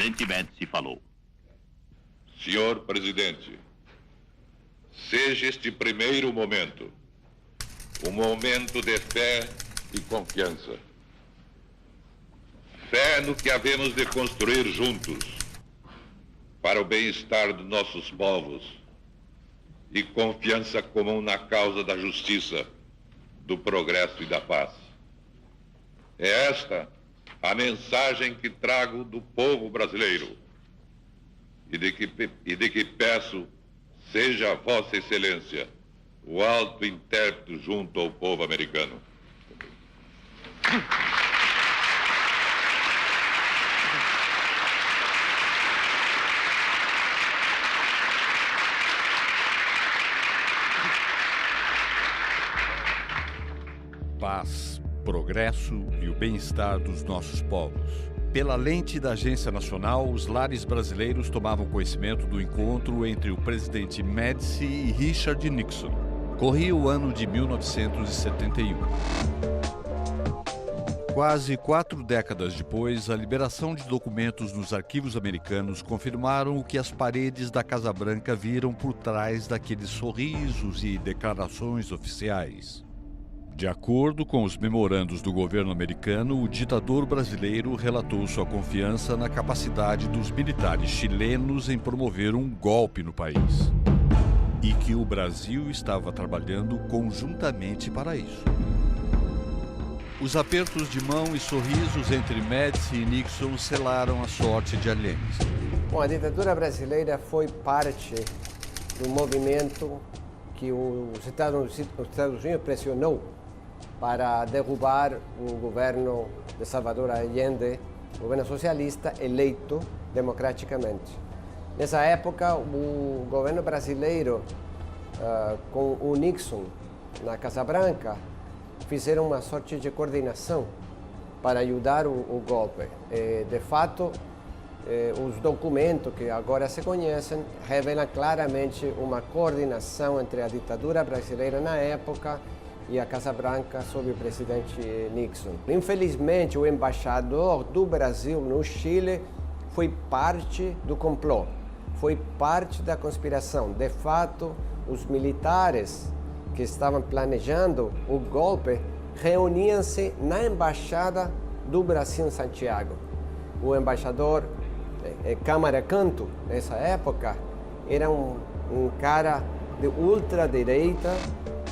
presidente Médici falou. Senhor presidente, seja este primeiro momento um momento de fé e confiança. Fé no que havemos de construir juntos para o bem-estar dos nossos povos e confiança comum na causa da justiça, do progresso e da paz. É esta a mensagem que trago do povo brasileiro e de que peço seja Vossa Excelência o alto intérprete junto ao povo americano. Paz, progresso e o bem-estar dos nossos povos. Pela lente da Agência Nacional, os lares brasileiros tomavam conhecimento do encontro entre o presidente Médici e Richard Nixon. Corria o ano de 1971. Quase 4 décadas depois, a liberação de documentos nos arquivos americanos confirmaram o que as paredes da Casa Branca viram por trás daqueles sorrisos e declarações oficiais. De acordo com os memorandos do governo americano, o ditador brasileiro relatou sua confiança na capacidade dos militares chilenos em promover um golpe no país e que o Brasil estava trabalhando conjuntamente para isso. Os apertos de mão e sorrisos entre Médici e Nixon selaram a sorte de Allende. Bom, a ditadura brasileira foi parte do movimento que os Estados Unidos pressionou para derrubar o governo de Salvador Allende, o governo socialista eleito democraticamente. Nessa época, o governo brasileiro, com o Nixon na Casa Branca, fizeram uma sorte de coordenação para ajudar o golpe. De fato, os documentos que agora se conhecem revelam claramente uma coordenação entre a ditadura brasileira na época e a Casa Branca sob o presidente Nixon. Infelizmente, o embaixador do Brasil no Chile foi parte do complô, foi parte da conspiração. De fato, os militares que estavam planejando o golpe reuniam-se na embaixada do Brasil em Santiago. O embaixador Câmara Canto, nessa época, era um cara de ultradireita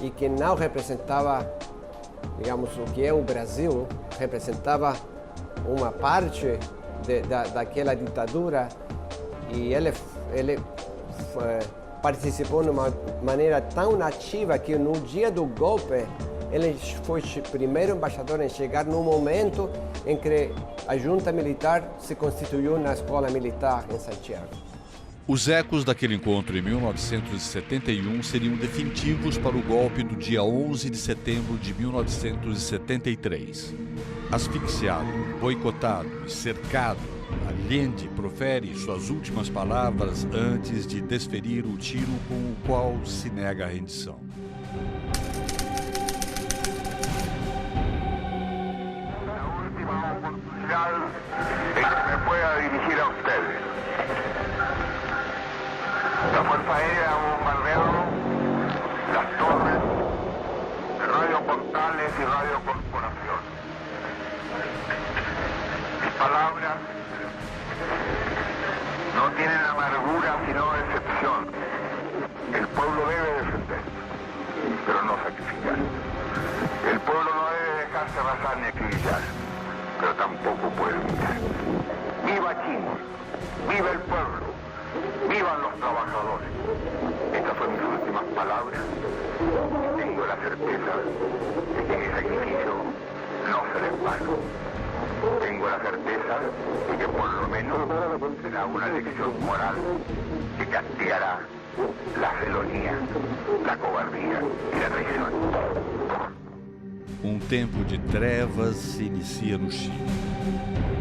e que não representava, digamos, o que é o Brasil, representava uma parte daquela ditadura, e ele participou de uma maneira tão ativa que no dia do golpe ele foi o primeiro embaixador em chegar no momento em que a junta militar se constituiu na escola militar em Santiago. Os ecos daquele encontro em 1971 seriam definitivos para o golpe do dia 11 de setembro de 1973. Asfixiado, boicotado e cercado, Allende profere suas últimas palavras antes de desferir o tiro com o qual se nega a rendição. La última oportunidad en que me pueda dirigir a ustedes. La Fuerza Aérea ha bombardeado las torres de Radio Portales y Radio Corporación. Mis palabras no tienen amargura sino decepción. El pueblo debe defender, pero no sacrificar. El pueblo no debe dejarse arrasar ni acribillar, pero tampoco puede luchar. ¡Viva Chile! ¡Viva el pueblo! ¡Vivan los trabajadores! Estas son mis últimas palabras. Tengo la certeza de que mi sacrificio no será en vano. Tengo la certeza de que por lo menos será una lección moral que castigará la felonía, la cobardía y la traición. Tempo de trevas se inicia no Chile.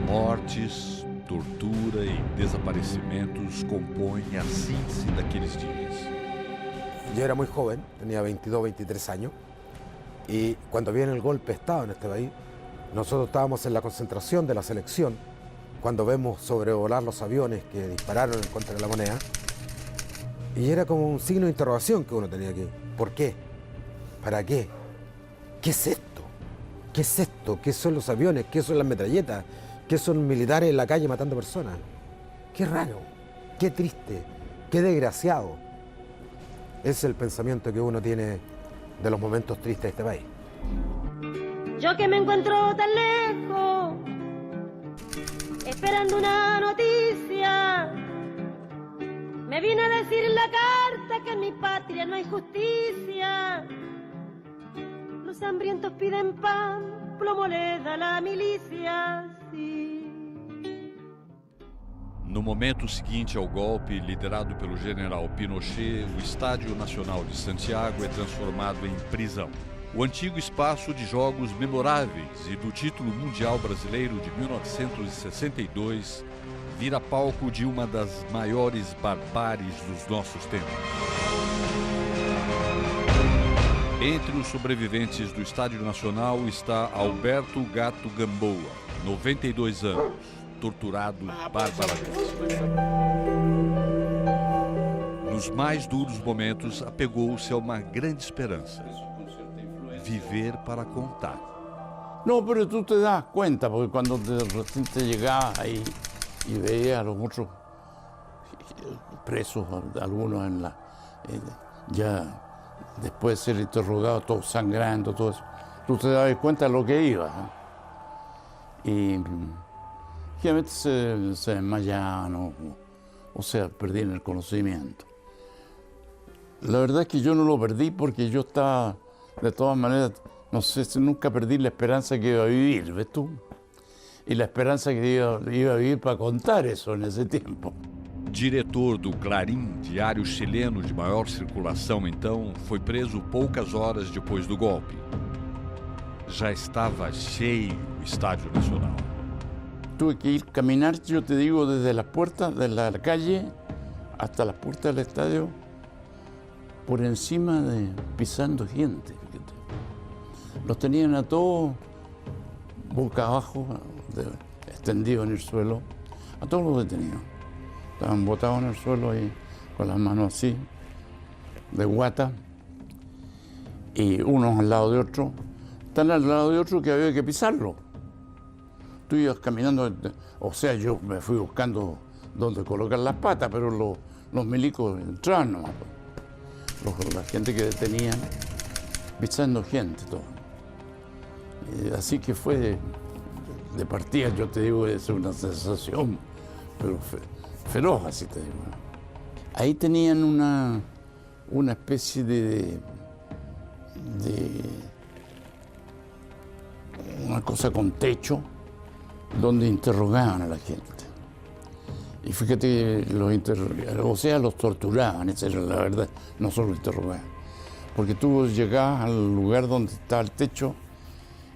Mortes, tortura y desaparecimentos compõem a síntese daqueles días. Yo era muy joven, tenía 22, 23 años, y cuando viene el golpe de Estado en este país, nosotros estábamos en la concentración de la selección cuando vemos sobrevolar los aviones que dispararon en contra de la moneda. Y era como un signo de interrogación que uno tenía aquí. ¿Por qué? ¿Para qué? ¿Qué es esto? ¿Qué es esto? ¿Qué son los aviones? ¿Qué son las metralletas? ¿Qué son militares en la calle matando personas? Qué raro, qué triste, qué desgraciado. Es el pensamiento que uno tiene de los momentos tristes de este país. Yo que me encuentro tan lejos, esperando una noticia, me vine a decir en la carta que en mi patria no hay justicia. Los hambrientos piden pan, plomo le da la milicia, sí. No momento seguinte ao golpe, liderado pelo general Pinochet, o Estádio Nacional de Santiago é transformado em prisão. O antigo espaço de jogos memoráveis e do título mundial brasileiro de 1962 vira palco de uma das maiores barbáries dos nossos tempos. Entre os sobreviventes do Estádio Nacional está Alberto Gato Gamboa, 92 anos, torturado barbaramente. Nos mais duros momentos, apegou-se a uma grande esperança: viver para contar. No, pero tú te das cuenta, porque cuando recién te llegabas ahí y veías a los otros presos, algunos ya después de ser interrogados, todos sangrando, todo eso, tú te das cuenta de lo que iba. Y generalmente se desmayaban o sea, perdían el conocimiento. La verdad es que yo no lo perdí porque yo estaba, de todas maneras, no sé, nunca perdí la esperanza que iba a vivir, ¿ves tú? Y la esperanza que iba a vivir para contar eso en ese tiempo. Diretor do Clarim, diário chileno de maior circulação então, foi preso poucas horas depois do golpe. Já estava cheio o Estádio Nacional. Tuve que ir caminar, yo te digo, desde las puertas de la calle hasta las puertas del estadio, por encima de pisando gente. Los tenían a todos boca abajo, extendidos en el suelo, a todos los detenidos. Estaban botados en el suelo ahí, con las manos así, de guata, y unos al lado de otros. Están al lado de otros que había que pisarlo. Tú ibas caminando, o sea, yo me fui buscando dónde colocar las patas, pero los milicos entraban nomás. La gente que detenían, pisando gente, todo. Así que fue de partida, yo te digo, es una sensación, pero feroz, así te digo. Ahí tenían una especie de una cosa con techo, donde interrogaban a la gente. Y fíjate, los torturaban, esa era la verdad, no solo interrogaban. Porque tú llegabas al lugar donde estaba el techo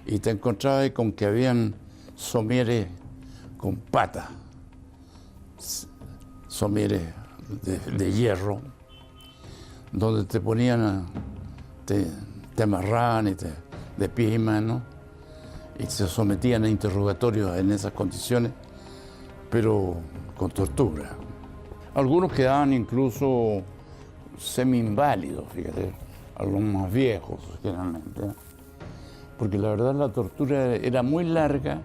y te encontrabas con que habían somieres con patas, somieres de hierro, donde te ponían, te amarraban de pies y manos, y se sometían a interrogatorios en esas condiciones, pero con tortura. Algunos quedaban incluso semi-inválidos, fíjate, algunos más viejos generalmente, porque la verdad la tortura era muy larga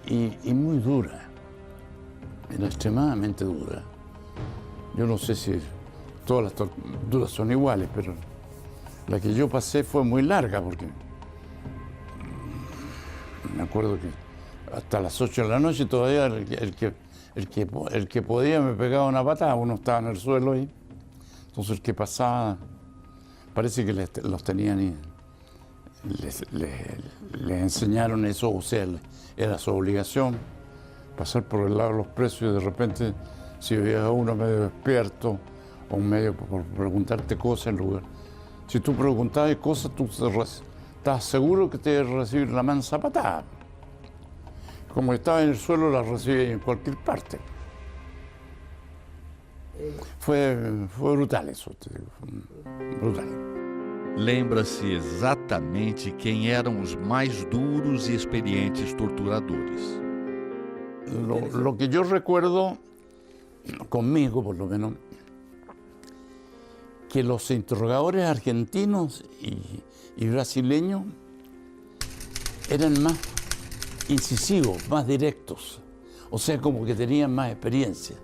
y muy dura, era extremadamente dura. Yo no sé si todas las torturas son iguales, pero la que yo pasé fue muy larga, porque me acuerdo que hasta las 8 de la noche todavía el que podía me pegaba una patada, uno estaba en el suelo ahí. Entonces el que pasaba, parece que los tenían y les enseñaron eso, o sea, era su obligación pasar por el lado de los presos y de repente si veías a uno medio despierto o medio por preguntarte cosas en lugar. Si tú preguntabas cosas, tú estabas seguro que te iba a recibir la mansa patada. Como estaba en el suelo, la recibí en cualquier parte. Fue brutal eso, te digo, brutal. Lembra-se exatamente quem eram os mais duros e experientes torturadores. Lo que yo recuerdo, conmigo por lo menos, que los interrogadores argentinos y brasileños eran más incisivos, más directos, o sea, como que tenían más experiencia.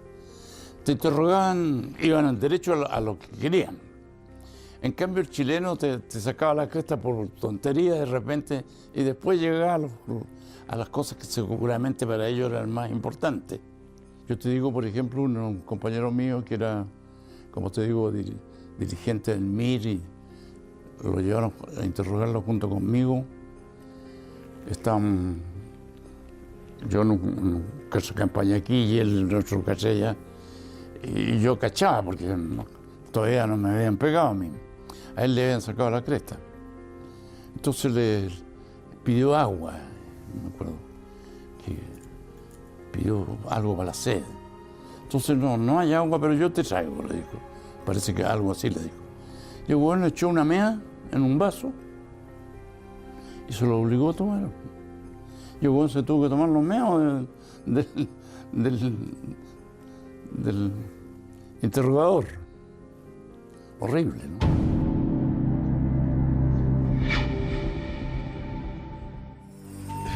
Te interrogaban, iban al derecho a lo que querían. En cambio, el chileno te sacaba la cresta por tontería de repente y después llegaba a las cosas que seguramente para ellos eran más importantes. Yo te digo, por ejemplo, un compañero mío que era, como te digo, dirigente del MIR, y lo llevaron a interrogarlo junto conmigo. Yo en un caso de campaña aquí y él en otro caso allá. Y yo cachaba, porque todavía no me habían pegado a mí. A él le habían sacado la cresta. Entonces le pidió agua, me acuerdo, que pidió algo para la sed. Entonces, no hay agua, pero yo te traigo, le dijo. Parece que algo así le dijo. Y el bueno echó una mea en un vaso y se lo obligó a tomar. Y el bueno se tuvo que tomar los meos del interrogador. Horrible, ¿no?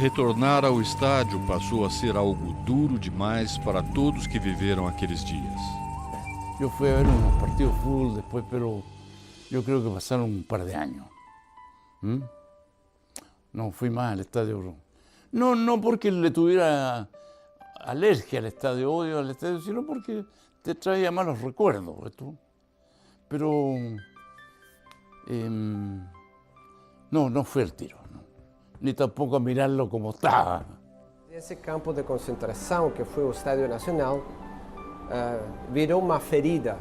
Retornar ao estádio passou a ser algo duro demais para todos que viveram aqueles dias. Yo fui a ver unos partidos de fútbol después, pero yo creo que pasaron un par de años. No fui más al estadio. No porque le tuviera alergia al estadio, odio al estadio, sino porque te traía malos recuerdos. ¿Esto? Pero no fue el tiro, ¿no? Ni tampoco a mirarlo como estaba. Esse campo de concentração, que foi o Estádio Nacional, virou uma ferida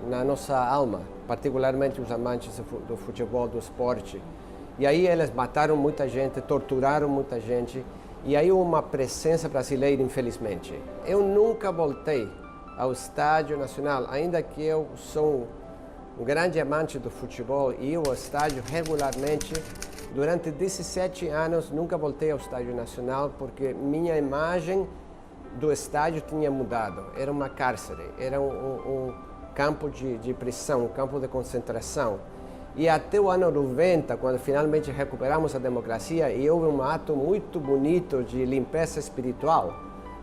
na nossa alma, particularmente os amantes do futebol, do esporte. E aí eles mataram muita gente, torturaram muita gente, e aí uma presença brasileira, infelizmente. Eu nunca voltei ao Estádio Nacional, ainda que eu sou um grande amante do futebol e ia ao estádio regularmente. Durante 17 anos nunca voltei ao Estádio Nacional porque minha imagem do estádio tinha mudado. Era uma cárcere, era um campo de prisão, um campo de concentração. E até o ano 90, quando finalmente recuperamos a democracia e houve um ato muito bonito de limpeza espiritual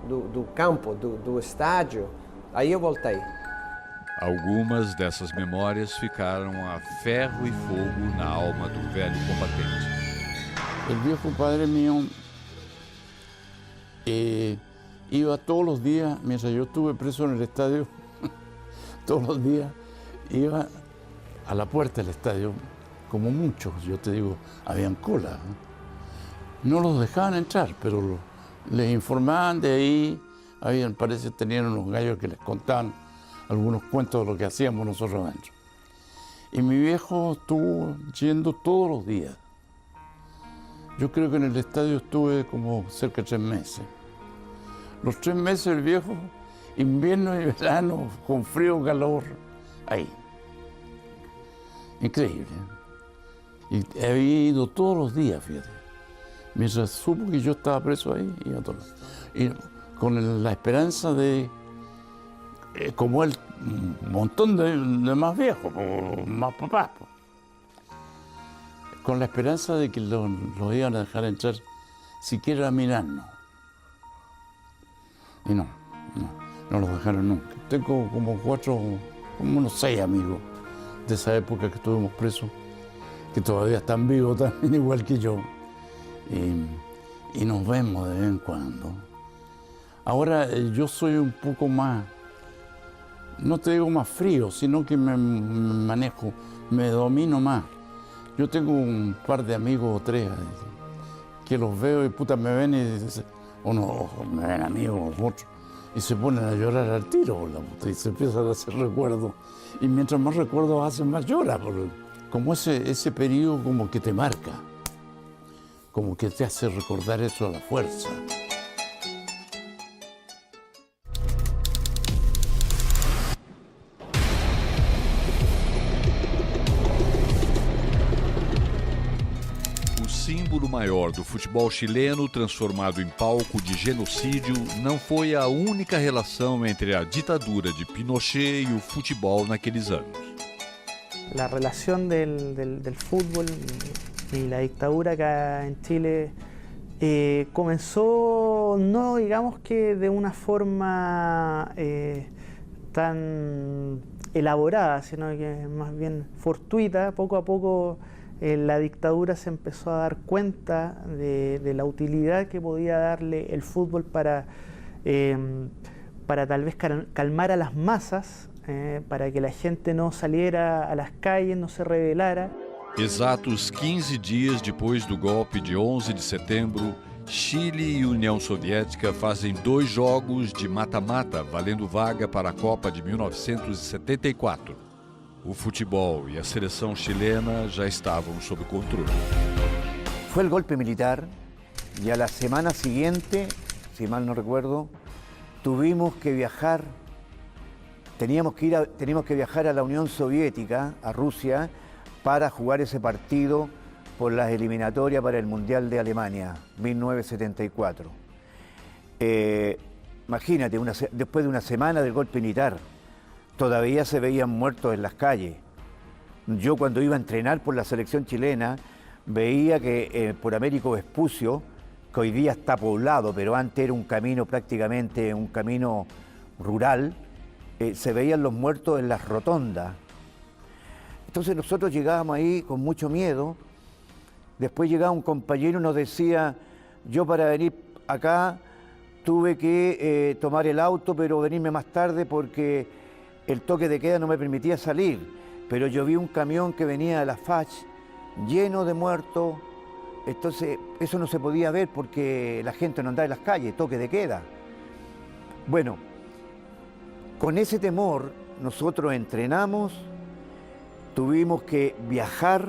do campo, do estádio, aí eu voltei. Algumas dessas memórias ficaram a ferro e fogo na alma do velho combatente. El viejo padre mío iba todos los días, mientras yo estuve preso en el estadio, todos los días iba a la puerta del estadio, como muchos, yo te digo, habían cola. No los dejaban entrar, pero les informaban de ahí, parece que tenían unos gallos que les contaban algunos cuentos de lo que hacíamos nosotros adentro. Y mi viejo estuvo yendo todos los días. Yo creo que en el estadio estuve como cerca de 3 meses. Los 3 meses el viejo, invierno y verano, con frío, calor, ahí. Increíble. Y había ido todos los días, fíjate. Mientras supo que yo estaba preso ahí, iba todos los días. Y con la esperanza de, como él, un montón de más viejos, más papás, con la esperanza de que los iban a dejar entrar siquiera a mirarnos. Y no los dejaron nunca. Tengo como unos 6 amigos de esa época que estuvimos presos, que todavía están vivos también igual que yo. Y nos vemos de vez en cuando. Ahora yo soy un poco más, no te digo más frío, sino que me manejo, me domino más. Yo tengo un par de amigos o 3 que los veo y puta me ven y dicen, uno me ven amigos, otros, y se ponen a llorar al tiro, la puta, y se empiezan a hacer recuerdos. Y mientras más recuerdos hacen, más llora, como ese periodo como que te marca, como que te hace recordar eso a la fuerza. O símbolo maior do futebol chileno, transformado em palco de genocídio, não foi a única relação entre a ditadura de Pinochet e o futebol naqueles anos. La relación del fútbol y la dictadura acá en Chile comenzó, no digamos que de una forma tan elaborada, sino que más bien fortuita. Poco a poco la dictadura se empezó a dar cuenta de la utilidad que podía darle el fútbol para tal vez calmar a las masas, para que la gente no saliera a las calles, no se rebelara. Exatos 15 dias depois do golpe de 11 de setembro, Chile e União Soviética fazem 2 jogos de mata-mata, valendo vaga para a Copa de 1974. O futebol e a seleção chilena já estavam sob controle. Fue el golpe militar y a la semana siguiente, si mal no recuerdo, tuvimos que viajar, teníamos que viajar a la Unión Soviética, a Rusia, para jugar ese partido por las eliminatorias para el Mundial de Alemania, 1974. Imagínate, después de una semana del golpe militar, todavía se veían muertos en las calles. Yo cuando iba a entrenar por la selección chilena, veía que por Américo Vespucio, que hoy día está poblado, pero antes era un camino prácticamente, un camino rural, se veían los muertos en las rotondas. Entonces nosotros llegábamos ahí con mucho miedo. Después llegaba un compañero y nos decía, yo para venir acá tuve que tomar el auto, pero venirme más tarde porque el toque de queda no me permitía salir. Pero yo vi un camión que venía de la FACH lleno de muertos. Entonces eso no se podía ver porque la gente no andaba en las calles, toque de queda. Bueno, con ese temor nosotros entrenamos, tuvimos que viajar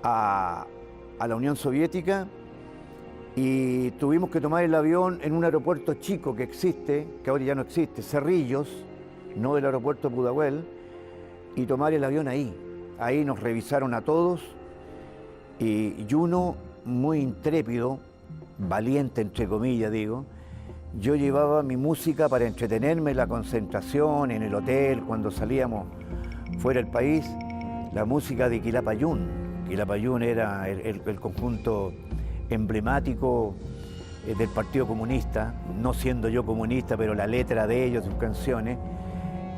a la Unión Soviética y tuvimos que tomar el avión en un aeropuerto chico que existe, que ahora ya no existe, Cerrillos, no el aeropuerto Pudahuel, y tomar el avión ahí. Ahí nos revisaron a todos y uno muy intrépido, valiente entre comillas digo, yo llevaba mi música para entretenerme en la concentración, en el hotel, cuando salíamos fuera del país, la música de Quilapayún. Quilapayún era el conjunto emblemático del Partido Comunista, no siendo yo comunista, pero la letra de ellos, sus canciones,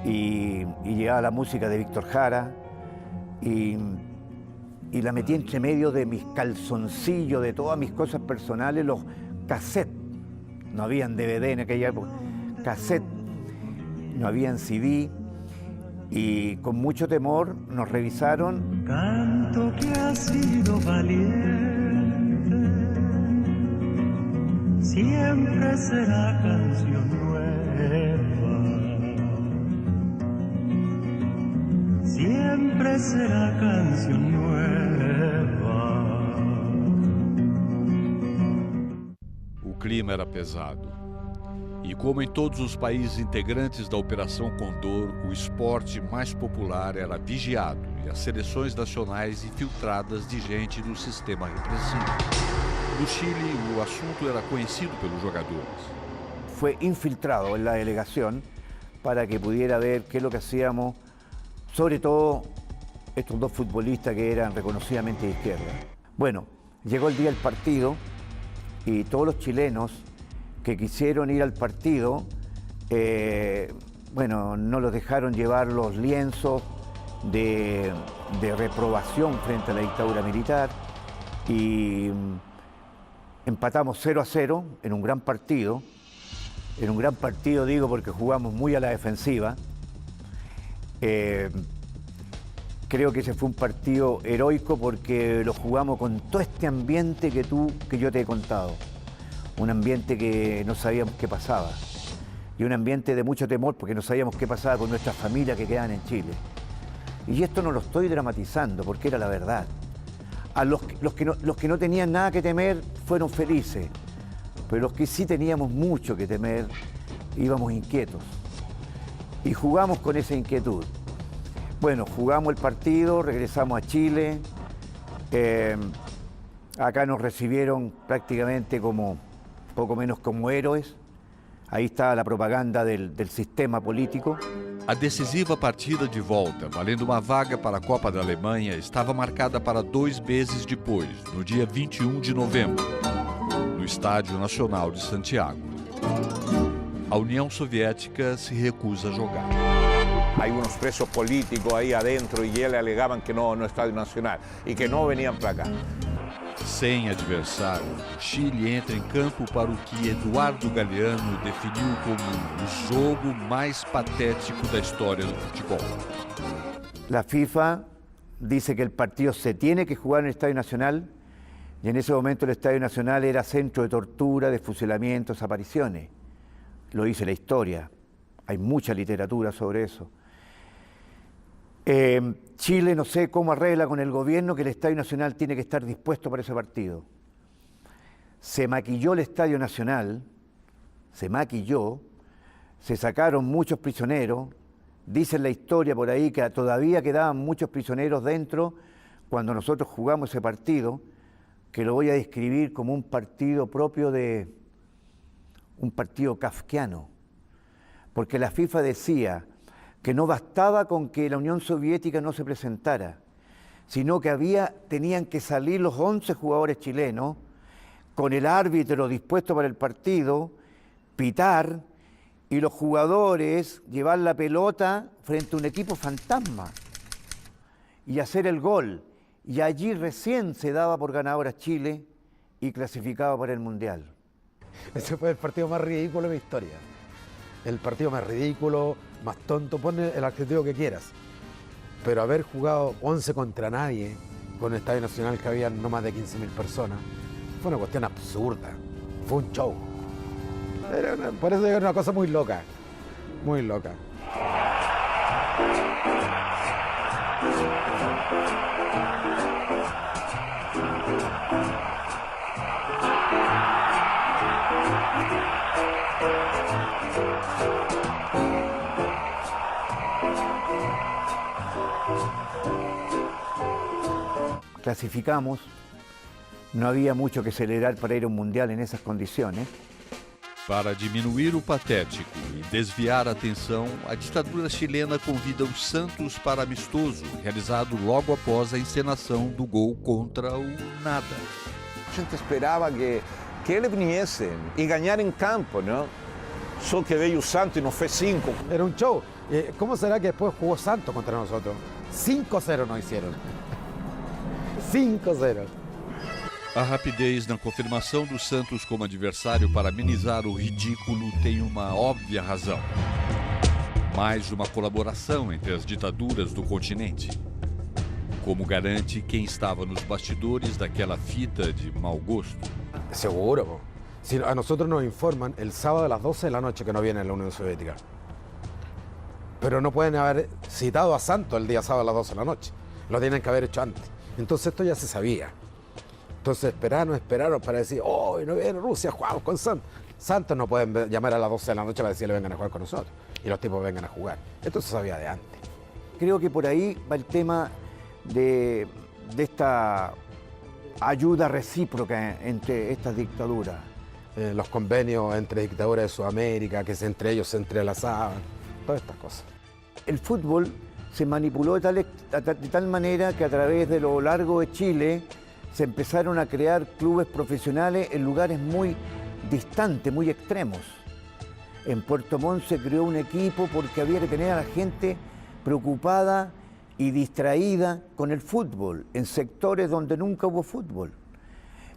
y llegaba la música de Víctor Jara, y la metí entre medio de mis calzoncillos, de todas mis cosas personales, los cassettes. No habían DVD en aquella época, cassette, no habían CD, y con mucho temor nos revisaron. Canto que ha sido valiente, siempre será canción nueva, siempre será canción nueva. O clima era pesado. E como em todos os países integrantes da Operação Condor, o esporte mais popular era vigiado e as seleções nacionais infiltradas de gente do sistema repressivo. No Chile, o assunto era conhecido pelos jogadores. Fue infiltrado en la delegación para que pudiera ver qué es lo que hacíamos, sobre todo estos 2 futbolistas que eran reconocidamente de izquierda. Bueno, llegó el día del partido y todos los chilenos que quisieron ir al partido, bueno, no los dejaron llevar los lienzos de reprobación frente a la dictadura militar y empatamos 0-0 en un gran partido. En un gran partido digo porque jugamos muy a la defensiva. Creo que ese fue un partido heroico porque lo jugamos con todo este ambiente que yo te he contado. Un ambiente que no sabíamos qué pasaba. Y un ambiente de mucho temor porque no sabíamos qué pasaba con nuestras familias que quedaban en Chile. Y esto no lo estoy dramatizando porque era la verdad. A los que no tenían nada que temer fueron felices. Pero los que sí teníamos mucho que temer, íbamos inquietos. Y jugamos con esa inquietud. Bueno, jugamos el partido, regresamos a Chile. Acá nos recibieron prácticamente como, poco menos como héroes. Aí está a propaganda del sistema político. A decisiva partida de volta, valendo uma vaga para a Copa da Alemanha, estava marcada para 2 meses depois, no dia 21 de novembro, no Estádio Nacional de Santiago. A União Soviética se recusa a jogar. Hay unos presos políticos ahí adentro y ellos alegaban que no Estadio Nacional y que no venían para acá. Sem adversário, Chile entra em campo para o que Eduardo Galeano definiu como o jogo mais patético da história do futebol. La FIFA dice que el partido se tiene que jugar en el Estadio Nacional y en ese momento el Estadio Nacional era centro de tortura, de fusilamientos, desapariciones. Lo dice la historia, hay mucha literatura sobre eso. Chile no sé cómo arregla con el gobierno que el Estadio Nacional tiene que estar dispuesto para ese partido. Se maquilló el Estadio Nacional, se maquilló, se sacaron muchos prisioneros, dicen la historia por ahí que todavía quedaban muchos prisioneros dentro cuando nosotros jugamos ese partido, que lo voy a describir como un partido propio de un partido kafkiano, porque la FIFA decía que no bastaba con que la Unión Soviética no se presentara, sino que tenían que salir los 11 jugadores chilenos con el árbitro dispuesto para el partido, pitar, y los jugadores llevar la pelota frente a un equipo fantasma y hacer el gol. Y allí recién se daba por ganador a Chile y clasificado para el Mundial. Ese fue el partido más ridículo de mi historia. El partido más ridículo, más tonto, ponle el adjetivo que quieras. Pero haber jugado 11 contra nadie, con el Estadio Nacional que había no más de 15.000 personas, fue una cuestión absurda. Fue un show. Por eso era una cosa muy loca. Muy loca. Clasificamos, no había mucho que celebrar para ir a un mundial en esas condiciones. Para diminuir o patético e desviar a atenção, a ditadura chilena convida o Santos para amistoso, realizado logo após a encenação do gol contra o nada. A gente esperaba que él viniese y ganara en campo, ¿no? Solo que veio o Santos y nos fue 5. Era un show. ¿Cómo será que después jugó Santos contra nosotros? 5-0 nos hicieron. 5-0. A rapidez na confirmação do Santos como adversário para amenizar o ridículo tem uma óbvia razão. Mais uma colaboração entre as ditaduras do continente. Como garante quem estava nos bastidores daquela fita de mau gosto. Seguro, po. Si a nosotros nos informan el sábado a las 12 de la noche que no viene la Unión Soviética. Pero no pueden haber citado a Santos el día sábado a las 12 de la noche. Lo tienen que haber hecho antes. Entonces esto ya se sabía. Entonces esperaron para decir, oh, no viene Rusia, jugamos con Santos. Santos no pueden llamar a las 12 de la noche para decirle vengan a jugar con nosotros. Y los tipos vengan a jugar. Esto se sabía de antes. Creo que por ahí va el tema de esta ayuda recíproca entre estas dictaduras. Los convenios entre dictaduras de Sudamérica, que entre ellos se entrelazaban, todas estas cosas. El fútbol se manipuló de tal manera que a través de lo largo de Chile se empezaron a crear clubes profesionales en lugares muy distantes, muy extremos. En Puerto Montt se creó un equipo porque había que tener a la gente preocupada y distraída con el fútbol, en sectores donde nunca hubo fútbol.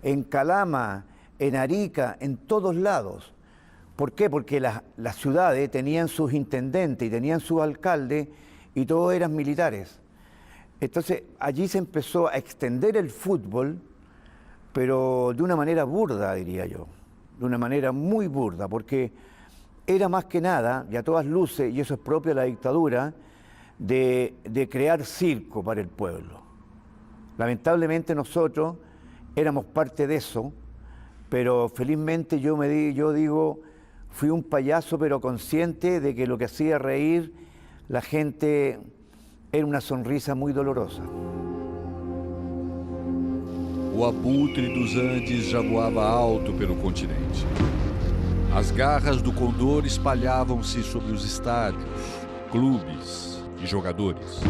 En Calama, en Arica, en todos lados. ¿Por qué? Porque las ciudades tenían sus intendentes y tenían sus alcaldes y todos eran militares. Entonces allí se empezó a extender el fútbol, pero de una manera burda, diría yo, de una manera muy burda, porque era más que nada, y a todas luces, y eso es propio de la dictadura, de crear circo para el pueblo. Lamentablemente nosotros éramos parte de eso, pero felizmente yo digo, fui un payaso pero consciente de que lo que hacía reír la gente era una sonrisa muy dolorosa. O abutre dos Andes já voava alto pelo continente. As garras do condor espalhavam-se sobre os estádios, clubes e jogadores.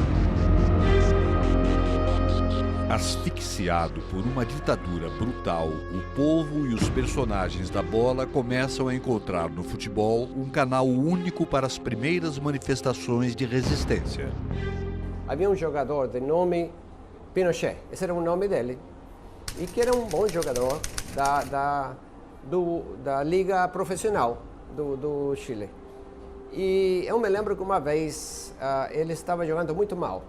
Asfixiado por uma ditadura brutal, o povo e os personagens da bola começam a encontrar no futebol um canal único para as primeiras manifestações de resistência. Havia um jogador de nome Pinochet, esse era o nome dele, e que era um bom jogador da liga profissional do Chile. E eu me lembro que uma vez ele estava jogando muito mal.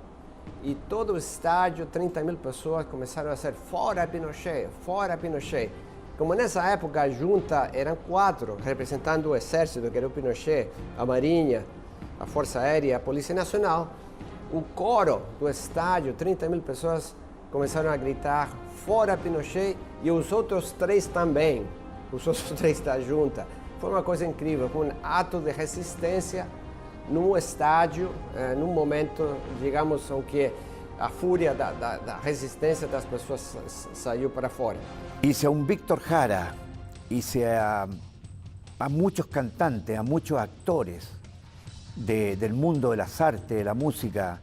E todo o estádio, 30.000 pessoas começaram a ser fora Pinochet, fora Pinochet. Como nessa época a junta eram 4, representando o exército, que era o Pinochet, a Marinha, a Força Aérea, a Polícia Nacional, o coro do estádio, 30.000 pessoas começaram a gritar fora Pinochet e os outros 3 também, os outros 3 da junta. Foi uma coisa incrível, foi um ato de resistência num estádio, num momento, digamos, em que a fúria da resistência das pessoas saiu para fora. Hice a un Víctor Jara, hice a muchos cantantes, a muchos actores del mundo de las artes, de la música.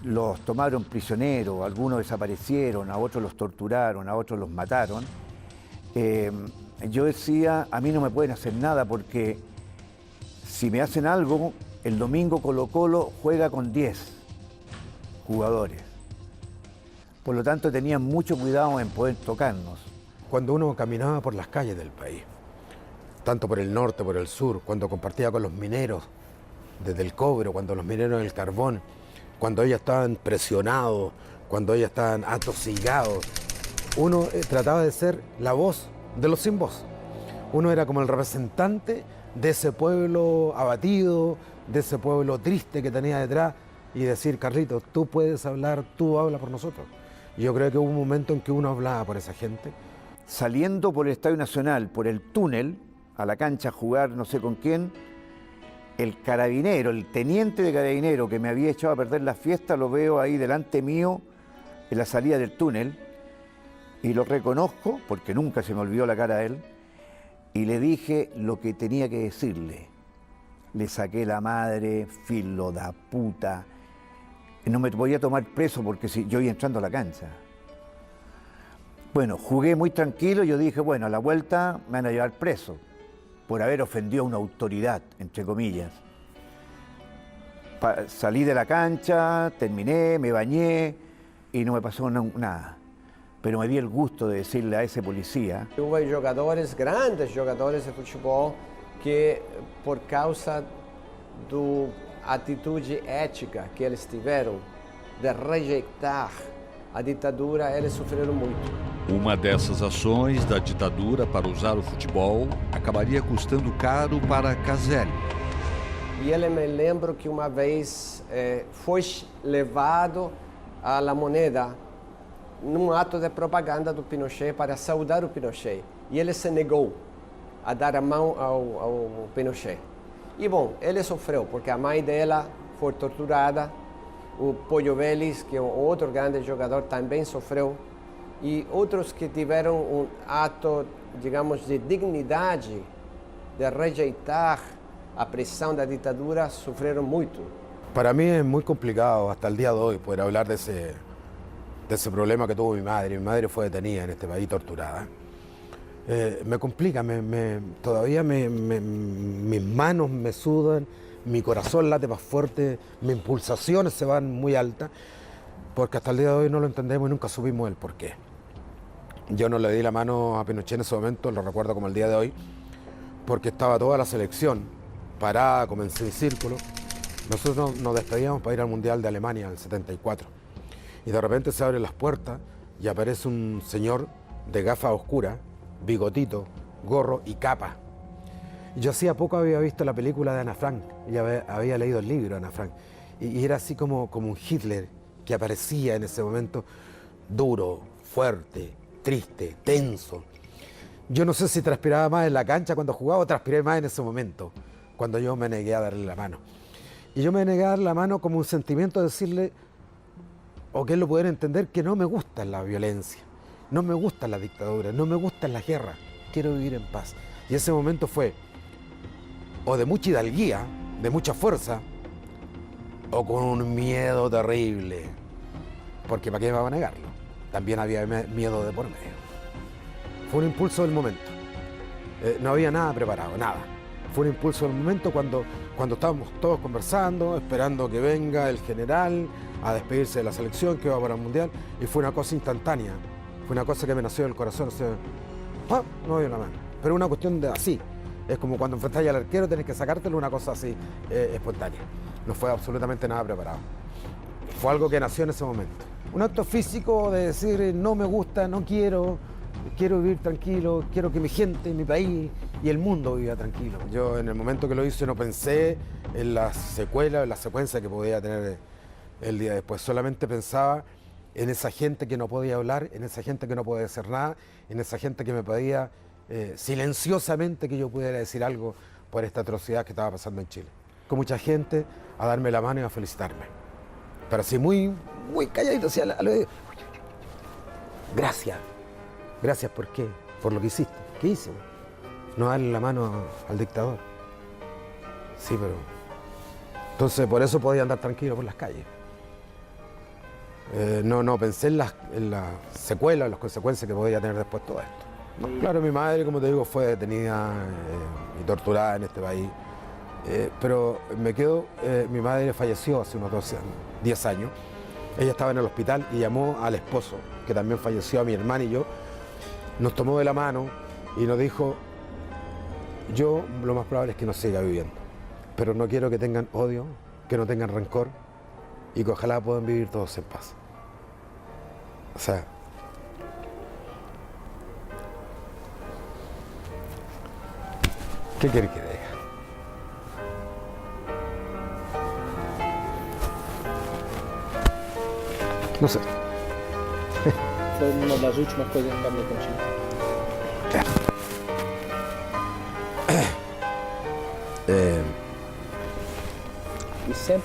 Los tomaron prisioneros, algunos desaparecieron, a otros los torturaron, a otros los mataron. Yo decía, a mí no me pueden hacer nada porque si me hacen algo, el domingo Colo-Colo juega con 10 jugadores. Por lo tanto, tenían mucho cuidado en poder tocarnos. Cuando uno caminaba por las calles del país, tanto por el norte, por el sur, cuando compartía con los mineros desde el cobre, cuando los mineros del carbón, cuando ellos estaban presionados, cuando ellos estaban atosigados, uno trataba de ser la voz de los sin voz. Uno era como el representante de ese pueblo abatido, de ese pueblo triste que tenía detrás, y decir, Carlitos, tú puedes hablar, tú habla por nosotros. Y yo creo que hubo un momento en que uno hablaba por esa gente. Saliendo por el Estadio Nacional, por el túnel, a la cancha a jugar no sé con quién, el carabinero, el teniente de carabinero que me había echado a perder la fiesta, lo veo ahí delante mío, en la salida del túnel, y lo reconozco, porque nunca se me olvidó la cara de él, y le dije lo que tenía que decirle. Le saqué la madre, filo da puta. No me podía tomar preso porque si yo iba entrando a la cancha. Bueno, jugué muy tranquilo, yo dije, bueno, a la vuelta me van a llevar preso por haber ofendido a una autoridad, entre comillas. Salí de la cancha, terminé, me bañé y no me pasó nada. Pero me di el gusto de decirle a ese policía. Hubo jogadores, grandes jogadores de futebol, que por causa da atitude ética que eles tiveram, de rejeitar a ditadura, eles sofreram muito. Uma dessas ações da ditadura para usar o futebol acabaria custando caro para Caselli. E ele me lembro que uma vez foi levado à La Moneda num ato de propaganda do Pinochet para saudar o Pinochet. E ele se negou a dar a mão ao Pinochet. E bom, ele sofreu, porque a mãe dela foi torturada, o Pollo Vélez, que é outro grande jogador, também sofreu, e outros que tiveram um ato, digamos, de dignidade, de rejeitar a pressão da ditadura, sofreram muito. Para mí es muy complicado hasta el día de hoy poder hablar de ese problema que tuvo mi madre. Mi madre fue detenida en este país, torturada. Me complica, todavía mis manos me sudan, mi corazón late más fuerte, mis pulsaciones se van muy altas, porque hasta el día de hoy no lo entendemos y nunca supimos el por qué. Yo no le di la mano a Pinochet en ese momento, lo recuerdo como el día de hoy, porque estaba toda la selección parada, como en semicírculo. Nosotros nos despedíamos para ir al Mundial de Alemania, en el 74. Y de repente se abren las puertas y aparece un señor de gafas oscuras, bigotito, gorro y capa. Yo hacía poco había visto la película de Ana Frank, y había leído el libro de Ana Frank, y era así como un Hitler que aparecía en ese momento, duro, fuerte, triste, tenso. Yo no sé si transpiraba más en la cancha cuando jugaba o transpiré más en ese momento, cuando yo me negué a darle la mano. Y yo me negué a darle la mano como un sentimiento de decirle, o que él lo pudiera entender, que no me gusta la violencia, no me gustan las dictaduras, no me gustan las guerras, quiero vivir en paz. Y ese momento fue o de mucha hidalguía, de mucha fuerza, o con un miedo terrible, porque ¿para qué me va a negarlo? También había miedo de por medio. Fue un impulso del momento. No había nada preparado, nada. Fue un impulso del momento cuando estábamos todos conversando, esperando que venga el general a despedirse de la selección que iba para el Mundial, y fue una cosa instantánea, fue una cosa que me nació del corazón, o sea, ¡pam!, no dio la mano. Pero una cuestión de así, es como cuando enfrentáis al arquero, tenés que sacártelo, una cosa así, espontánea. No fue absolutamente nada preparado. Fue algo que nació en ese momento. Un acto físico de decir, no me gusta, no quiero vivir tranquilo, quiero que mi gente, mi país y el mundo viva tranquilo. Yo en el momento que lo hice no pensé en las secuelas, en la secuencia que podía tener el día después. Solamente pensaba en esa gente que no podía hablar, en esa gente que no podía hacer nada, en esa gente que me pedía silenciosamente que yo pudiera decir algo por esta atrocidad que estaba pasando en Chile. Con mucha gente a darme la mano y a felicitarme. Pero así muy calladito, así al oído. Gracias. Gracias, ¿por qué? Por lo que hiciste. ¿Qué hice? No darle la mano al dictador. Sí, pero... Entonces, por eso podía andar tranquilo por las calles. No pensé en las secuelas, en las consecuencias que podía tener después todo esto. No, claro, mi madre, como te digo, fue detenida y torturada en este país. Pero mi madre falleció hace unos 10 años. Ella estaba en el hospital y llamó al esposo, que también falleció, a mi hermana y yo. Nos tomó de la mano y nos dijo, yo lo más probable es que no siga viviendo, pero no quiero que tengan odio, que no tengan rencor y que ojalá puedan vivir todos en paz. O sea, ¿qué quiere que diga? No sé. Fue una de las últimas cosas que hablé con Chile.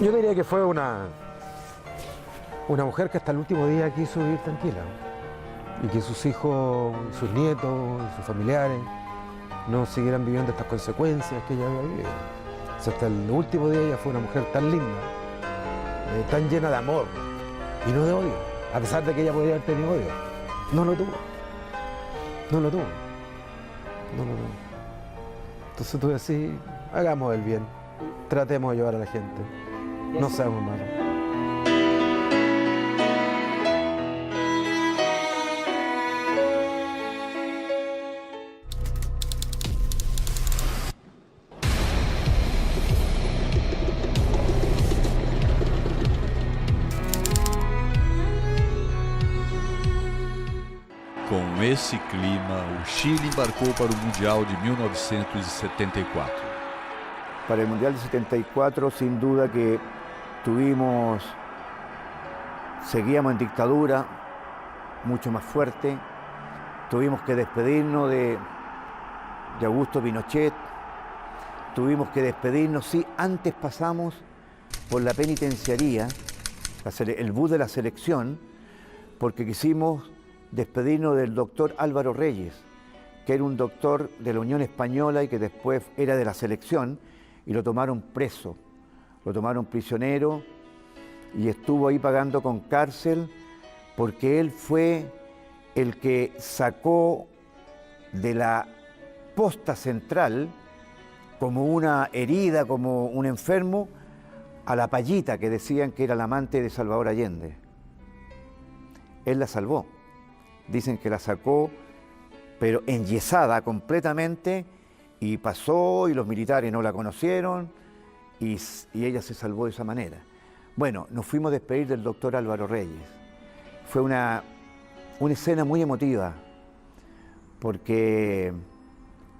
Yo diría que fue una mujer que hasta el último día quiso vivir tranquila y que sus hijos, sus nietos, sus familiares no siguieran viviendo estas consecuencias que ella había vivido. O sea, hasta el último día ella fue una mujer tan linda, tan llena de amor y no de odio, a pesar de que ella podría haber tenido odio. No lo tuvo. Entonces tú decís, hagamos el bien, tratemos de ayudar a la gente, no seamos malos. Com esse clima, o Chile embarcou para o Mundial de 1974. Para el Mundial de 74, sin duda que seguíamos en dictadura, mucho más fuerte. Tuvimos que despedirnos de Augusto Pinochet. Tuvimos que despedirnos, sí, antes pasamos por la penitenciaría, el bus de la selección, porque quisimos despedirnos del doctor Álvaro Reyes, que era un doctor de la Unión Española y que después era de la selección, y lo tomaron preso, lo tomaron prisionero y estuvo ahí pagando con cárcel porque él fue el que sacó de la posta central, como una herida, como un enfermo, a la Payita, que decían que era la amante de Salvador Allende. Él la salvó. Dicen que la sacó, pero enyesada completamente, y pasó, y los militares no la conocieron, y ella se salvó de esa manera. Bueno, nos fuimos a despedir del doctor Álvaro Reyes. Fue una escena muy emotiva, porque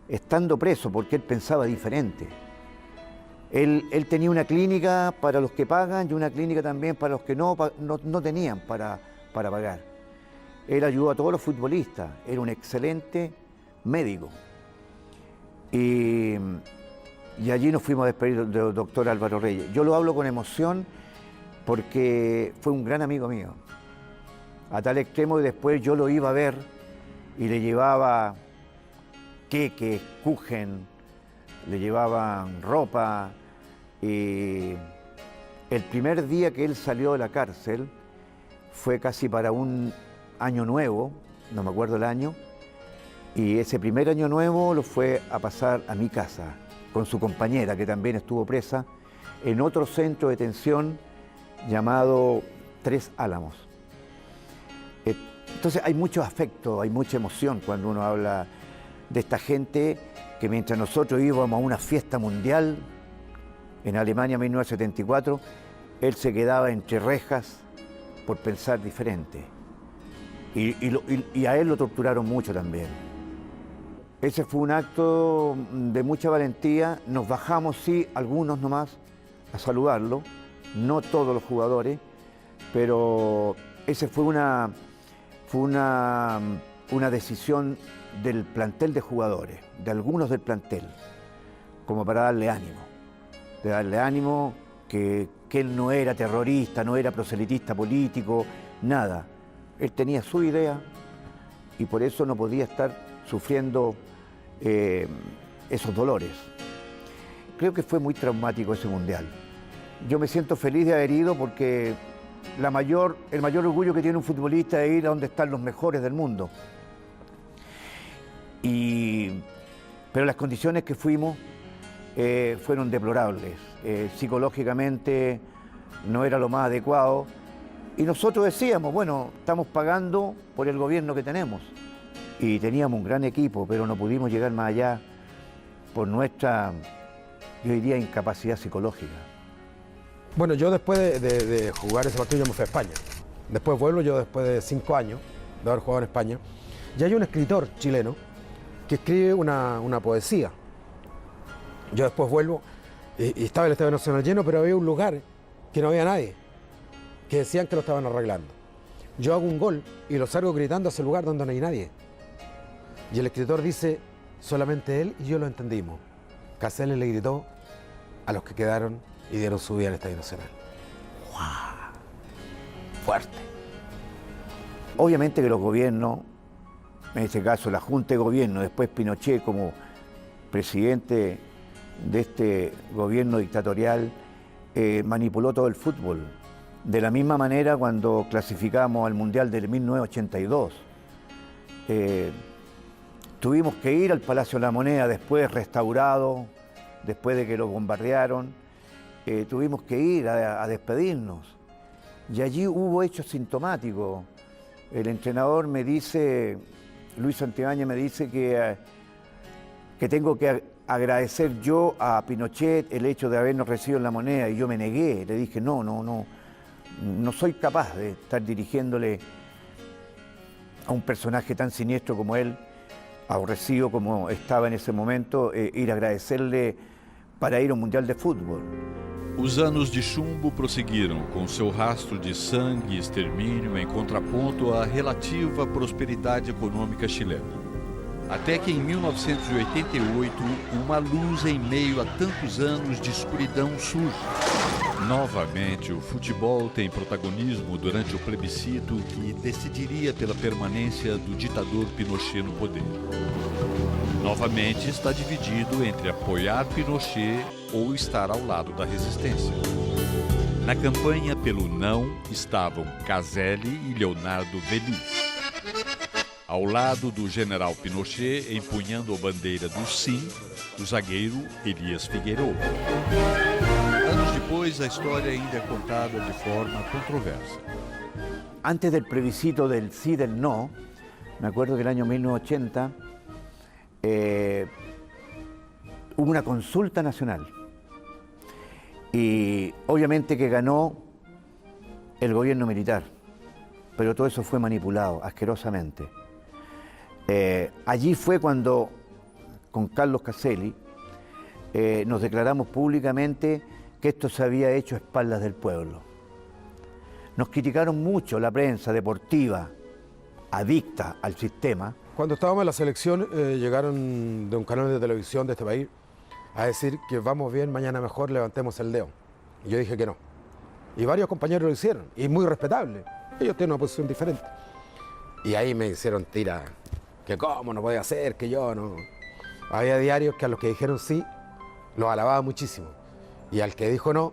estando preso, porque él pensaba diferente. Él tenía una clínica para los que pagan y una clínica también para los que no tenían para pagar. Él ayudó a todos los futbolistas, era un excelente médico. Y allí nos fuimos a despedir del doctor Álvaro Reyes. Yo lo hablo con emoción porque fue un gran amigo mío. A tal extremo, y después yo lo iba a ver y le llevaba queques, kuchen, le llevaban ropa. Y el primer día que él salió de la cárcel fue casi para un año nuevo, no me acuerdo el año, y ese primer año nuevo lo fue a pasar a mi casa con su compañera, que también estuvo presa, en otro centro de detención llamado Tres Álamos. Entonces hay mucho afecto, hay mucha emoción cuando uno habla de esta gente que mientras nosotros íbamos a una fiesta mundial en Alemania en 1974, él se quedaba entre rejas por pensar diferente. Y a él lo torturaron mucho también. Ese fue un acto de mucha valentía. Nos bajamos, sí, algunos nomás, a saludarlo, no todos los jugadores, pero ese fue una decisión del plantel de jugadores, de algunos del plantel, como para darle ánimo, que él no era terrorista, no era proselitista político, nada. Él tenía su idea y por eso no podía estar sufriendo esos dolores. Creo que fue muy traumático ese mundial. Yo me siento feliz de haber ido porque el mayor orgullo que tiene un futbolista es ir a donde están los mejores del mundo. Pero las condiciones que fuimos fueron deplorables. Psicológicamente no era lo más adecuado. Y nosotros decíamos, bueno, estamos pagando por el gobierno que tenemos. Y teníamos un gran equipo, pero no pudimos llegar más allá por nuestra, yo diría, incapacidad psicológica. Bueno, yo después de jugar ese partido yo me fui a España. Después vuelvo yo después de 5 años de haber jugado en España. Y hay un escritor chileno que escribe una poesía. Yo después vuelvo y estaba el Estadio Nacional lleno, pero había un lugar que no había nadie, que decían que lo estaban arreglando. Yo hago un gol y lo salgo gritando a ese lugar donde no hay nadie. Y el escritor dice, solamente él y yo lo entendimos. Caselli le gritó a los que quedaron y dieron su vida al Estadio Nacional. ¡Wow! Fuerte. Obviamente que los gobiernos, en este caso la Junta de Gobierno, después Pinochet como presidente de este gobierno dictatorial, manipuló todo el fútbol. De la misma manera cuando clasificamos al Mundial del 1982, tuvimos que ir al Palacio de la Moneda después restaurado, después de que lo bombardearon, tuvimos que ir a despedirnos. Y allí hubo hechos sintomáticos. El entrenador me dice, Luis Santibáñez me dice que tengo que agradecer yo a Pinochet el hecho de habernos recibido en la Moneda, y yo me negué, le dije no soy capaz de estar dirigiéndole a un personaje tan siniestro como él, aborrecido como estaba en esse momento, ir a agradecerle para ir a un Mundial de Fútbol. Os anos de chumbo prosseguiram com seu rastro de sangue e extermínio em contraponto à relativa prosperidade econômica chilena. Até que em 1988, uma luz em meio a tantos anos de escuridão surge. Novamente, o futebol tem protagonismo durante o plebiscito que decidiria pela permanência do ditador Pinochet no poder. Novamente está dividido entre apoiar Pinochet ou estar ao lado da resistência. Na campanha pelo não estavam Caselli e Leonardo Veliz. Ao lado do general Pinochet, empunhando a bandeira do sim, o zagueiro Elias Figueiredo. Anos depois, a história ainda é contada de forma controversa. Antes del plebiscito del sí y del no, me acuerdo que el año 1980 hubo una consulta nacional y obviamente que ganó el gobierno militar, pero todo eso fue manipulado asquerosamente. Allí fue cuando, con Carlos Caselli, nos declaramos públicamente que esto se había hecho a espaldas del pueblo. Nos criticaron mucho la prensa deportiva, adicta al sistema. Cuando estábamos en la selección, llegaron de un canal de televisión de este país a decir que vamos bien, mañana mejor, levantemos el dedo. Y yo dije que no. Y varios compañeros lo hicieron, y muy respetable. Ellos tienen una posición diferente. Y ahí me hicieron tira que cómo no podía ser, que yo no. Había diarios que a los que dijeron sí, los alababa muchísimo. Y al que dijo no,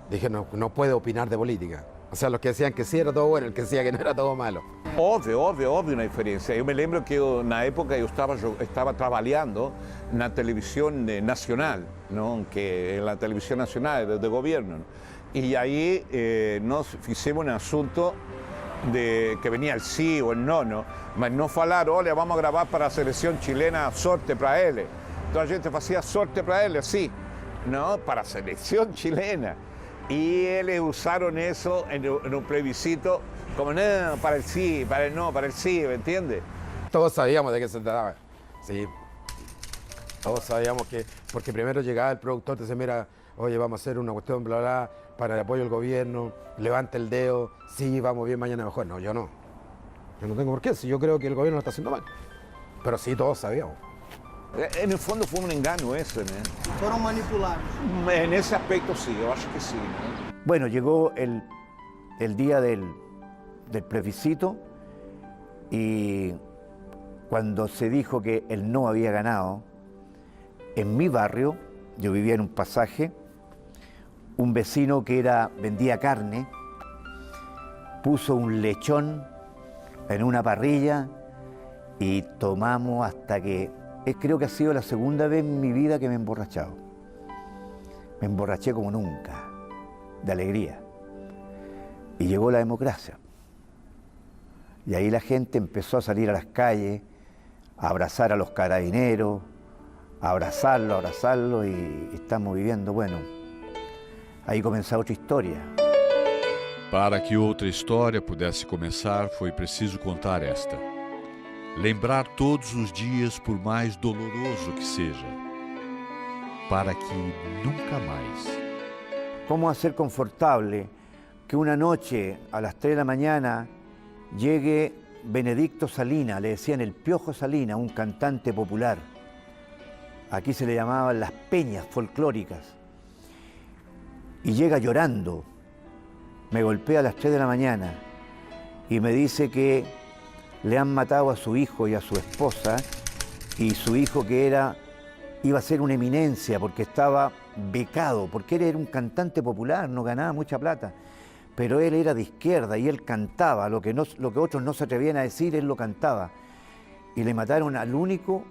dije no puede opinar de política. O sea, los que decían que sí era todo bueno, el que decía que no era todo malo. Óbvio uma diferença. Eu me lembro que na época eu estava trabalhando na televisão nacional, não? Que é a televisão nacional do governo. E aí nós fizemos um assunto de que venía el sí o el no, mas não falaram, olha, vamos a gravar para a seleção chilena, sorte para ele. Então a gente fazia sorte para ele, sí, não, para a seleção chilena. Y ellos usaron eso en un plebiscito como no, para el sí, para el no, para el sí, ¿me entiendes? Todos sabíamos de qué se trataba, sí. Todos sabíamos que, porque primero llegaba el productor, te decía, mira, oye, vamos a hacer una cuestión, bla, bla, para el apoyo al gobierno, levanta el dedo, sí, vamos bien, mañana mejor. No, yo no. Yo no tengo por qué, si yo creo que el gobierno lo está haciendo mal. Pero sí, todos sabíamos. En el fondo fue un engano eso, ¿no? Fueron manipulados. En ese aspecto sí, yo acho que sí, ¿no? Bueno, llegó el día del plebiscito y cuando se dijo que el no había ganado, en mi barrio, yo vivía en un pasaje, un vecino que vendía carne, puso un lechón en una parrilla y tomamos hasta que... Creo que ha sido la segunda vez en mi vida que me he emborrachado. Me emborraché como nunca, de alegría. Y llegó la democracia. Y ahí la gente empezó a salir a las calles, a abrazar a los carabineros, a abrazarlo, y estamos viviendo, bueno, aí começou outra história. Para que outra história pudesse começar, foi preciso contar esta. Lembrar todos os dias, por mais doloroso que seja, para que nunca mais. ¿Cómo hacer confortable que una noche a las 3 de la mañana llegue Benedicto Salinas, le decían el Piojo Salinas, un cantante popular? Aquí se le llamaban las peñas folclóricas. Y llega llorando, me golpea a las 3 de la mañana y me dice que le han matado a su hijo y a su esposa, y su hijo que iba a ser una eminencia porque estaba becado, porque él era un cantante popular, no ganaba mucha plata, pero él era de izquierda y él cantaba, lo que otros no se atrevían a decir, él lo cantaba. Y le mataron al único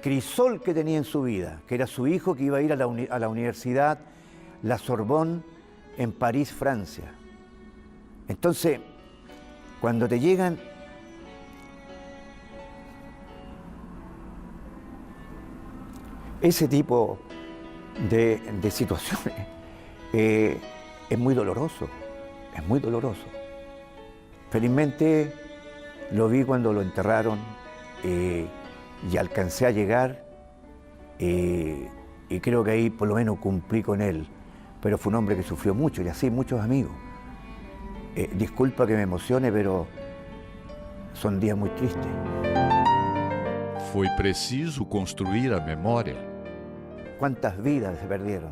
crisol que tenía en su vida, que era su hijo que iba a ir a la universidad, la Sorbonne, en París, Francia. Entonces, cuando te llegan ese tipo de situaciones, es muy doloroso, es muy doloroso. Felizmente lo vi cuando lo enterraron y alcancé a llegar y creo que ahí por lo menos cumplí con él, pero fue un hombre que sufrió mucho y así muchos amigos. Disculpa que me emocione, pero son días muy tristes. Foi preciso construir a memória. ¿Cuántas vidas se perdieron?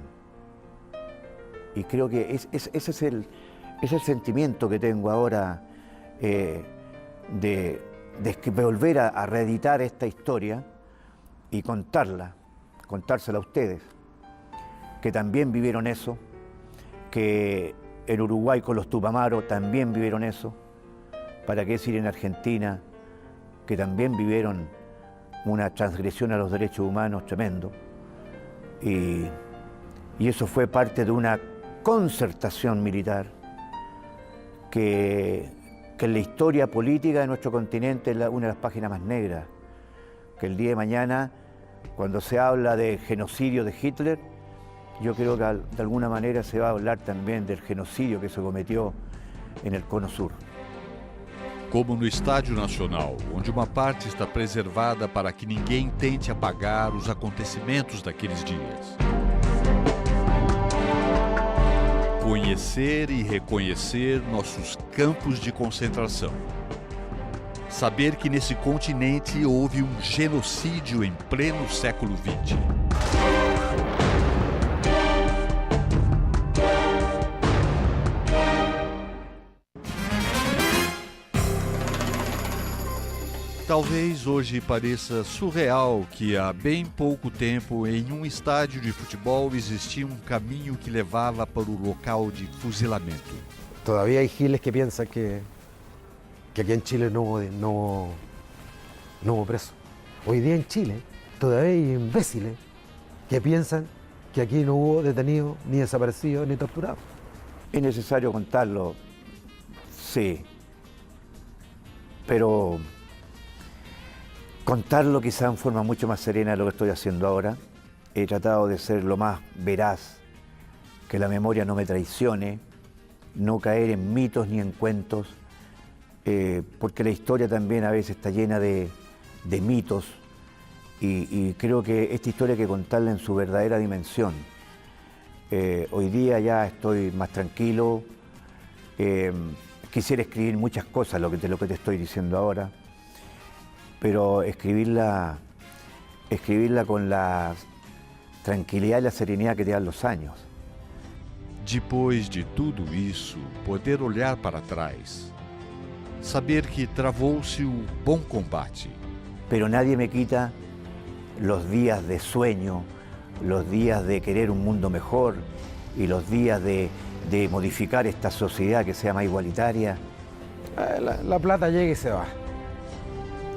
Y creo que ese es el sentimiento que tengo ahora de volver a reeditar esta historia y contársela a ustedes, que también vivieron eso, que en Uruguay con los Tupamaros también vivieron eso, para qué decir en Argentina, que también vivieron una transgresión a los derechos humanos tremendo. Y eso fue parte de una concertación militar que en la historia política de nuestro continente es una de las páginas más negras, que el día de mañana, cuando se habla de genocidio de Hitler, yo creo que de alguna manera se va a hablar también del genocidio que se cometió en el Cono Sur. Como no Estádio Nacional, onde uma parte está preservada para que ninguém tente apagar os acontecimentos daqueles dias. Conhecer e reconhecer nossos campos de concentração. Saber que nesse continente houve um genocídio em pleno século XX. Talvez hoje pareça surreal que há bem pouco tempo, em um estádio de futebol, existia um caminho que levava para o local de fuzilamento. Todavía hay giles que piensan que aquí en Chile no hubo presos. Hoy día en Chile todavía hay imbéciles que piensan que aquí no hubo detenidos, ni desaparecidos, ni torturados. ¿Es necesario contarlo? Sí. Pero contarlo quizá en forma mucho más serena de lo que estoy haciendo ahora. He tratado de ser lo más veraz, que la memoria no me traicione, no caer en mitos ni en cuentos, porque la historia también a veces está llena de mitos y creo que esta historia hay que contarla en su verdadera dimensión. Hoy día ya estoy más tranquilo, quisiera escribir muchas cosas de lo que te estoy diciendo ahora, pero escribirla con la tranquilidad y la serenidad que te dan los años. Depois de tudo isso, poder olhar para trás, saber que travou-se o bom combate. Pero nadie me quita los días de sueño, los días de querer un mundo mejor y los días de modificar esta sociedad que sea más igualitaria. La plata llega y se va.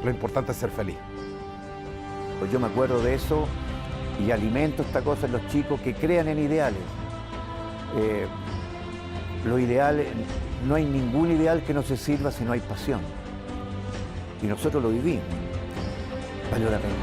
Lo importante es ser feliz. Pues yo me acuerdo de eso y alimento esta cosa en los chicos que crean en ideales. Lo ideal, no hay ningún ideal que no se sirva si no hay pasión. Y nosotros lo vivimos. Valió la pena.